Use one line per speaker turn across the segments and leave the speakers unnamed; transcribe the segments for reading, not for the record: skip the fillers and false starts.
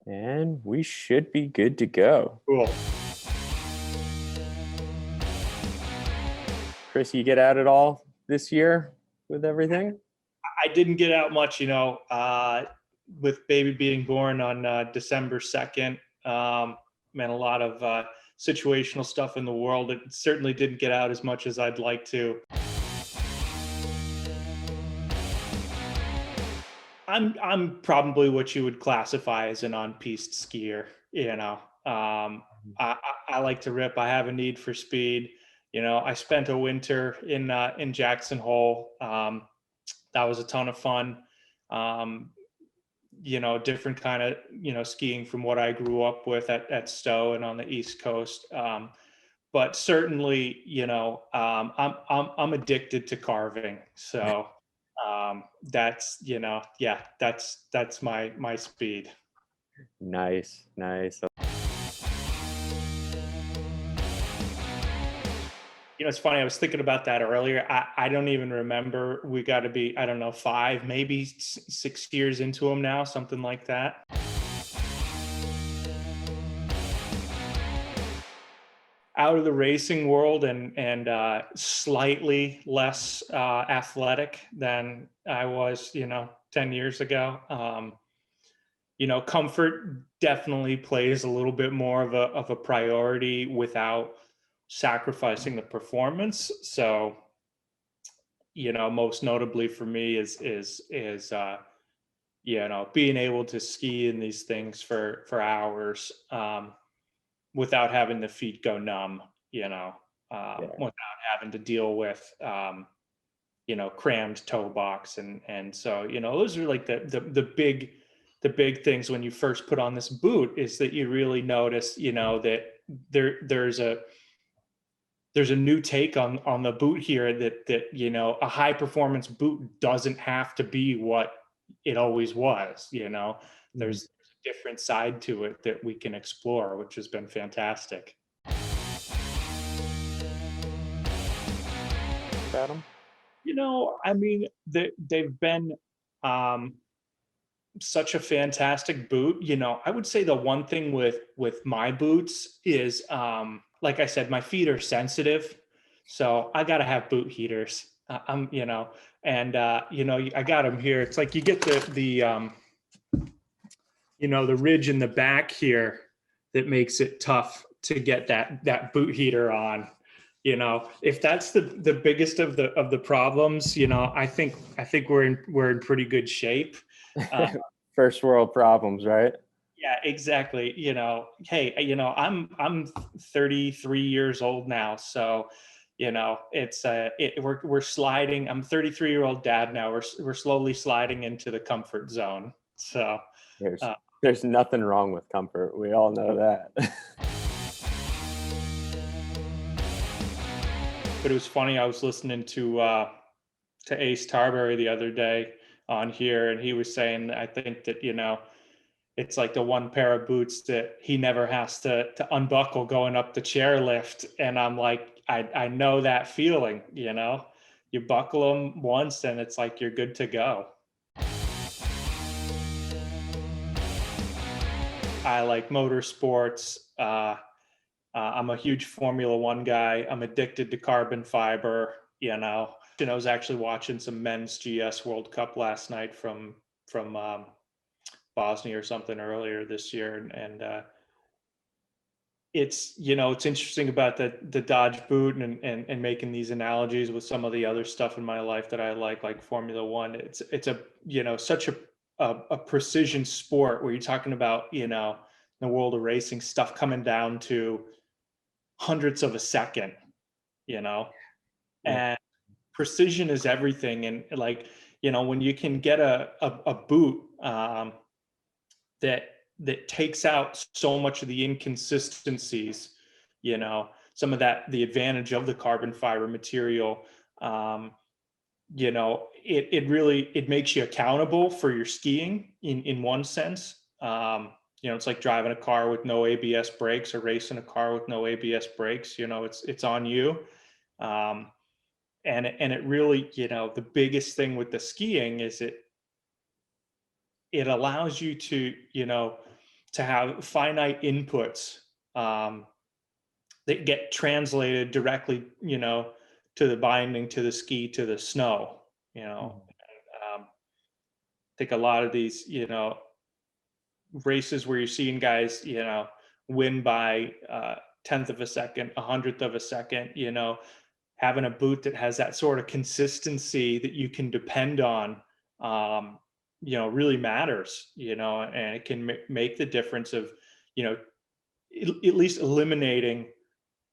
And we should be good to go.
Cool.
Chris, you get out at all this year with everything?
I didn't get out much, with baby being born on December 2nd. Meant a lot of situational stuff in the world. It certainly didn't get out as much as I'd like to. I'm probably what you would classify as an on-piste skier. I like to rip. I have a need for speed. I spent a winter in Jackson Hole. That was a ton of fun. Different kind of skiing from what I grew up with at Stowe and on the East Coast. But certainly, I'm addicted to carving. So that's that's my speed.
Nice, nice.
It's funny. I was thinking about that earlier. I don't even remember. We got to be, I don't know, 5, maybe 6 years into them now, something like that. Out of the racing world and slightly less athletic than I was, 10 years ago. Comfort definitely plays a little bit more of a priority without sacrificing the performance. So, most notably for me is being able to ski in these things for hours without having the feet go numb, without having to deal with crammed toe box and so those are like the big things when you first put on this boot, is that you really notice that there's a new take on the boot here, that a high performance boot doesn't have to be what it always was. There's a different side to it that we can explore, which has been fantastic.
Adam?
They've been such a fantastic boot. I would say the one thing with my boots is, like I said, my feet are sensitive, so I got to have boot heaters. I got them here. It's like you get the ridge in the back here that makes it tough to get that boot heater on. If that's the biggest of the problems, I think we're in pretty good shape.
First world problems, right?
Yeah, exactly. Hey, I'm 33 years old now, so it's we're sliding. I'm a 33-year-old dad now. We're slowly sliding into the comfort zone. So
there's nothing wrong with comfort. We all know that.
But it was funny. I was listening to Ace Tarberry the other day on here, and he was saying, I think that it's like the one pair of boots that he never has to unbuckle going up the chairlift. And I'm like, I know that feeling. You buckle them once and it's like you're good to go. I like motorsports. I'm a huge Formula One guy. I'm addicted to carbon fiber. I was actually watching some men's GS World Cup last night from Bosnia or something earlier this year, and it's it's interesting about the Dodge boot and making these analogies with some of the other stuff in my life that I like Formula One. It's a such a precision sport where you're talking about in the world of racing, stuff coming down to hundredths of a second, and precision is everything. And like when you can get a boot that takes out so much of the inconsistencies, some of the advantage of the carbon fiber material, it really makes you accountable for your skiing in one sense. It's like driving a car with no ABS brakes or racing a car with no ABS brakes. It's on you. And it really, the biggest thing with the skiing is it allows you to, to have finite inputs that get translated directly, to the binding, to the ski, to the snow.
Mhm.
I think a lot of these, races where you're seeing guys, win by tenth of a second, a hundredth of a second, having a boot that has that sort of consistency that you can depend on, really matters, and it can make the difference of, at least eliminating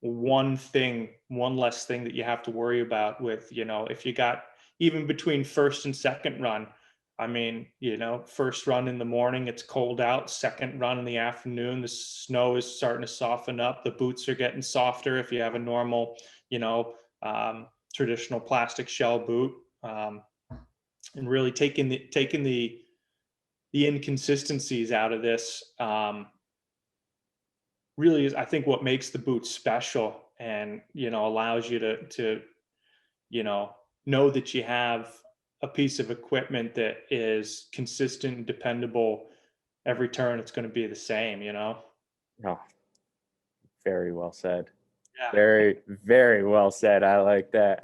one less thing that you have to worry about with, if you got even between first and second run. I mean, first run in the morning, it's cold out. Second run in the afternoon, the snow is starting to soften up. The boots are getting softer if you have a normal, traditional plastic shell boot. And really taking the inconsistencies out of this, really is, I think, what makes the boot special, and allows you to know that you have a piece of equipment that is consistent and dependable. Every turn it's going to be the same.
Oh, very well said.
Yeah.
Very, very well said. I like that.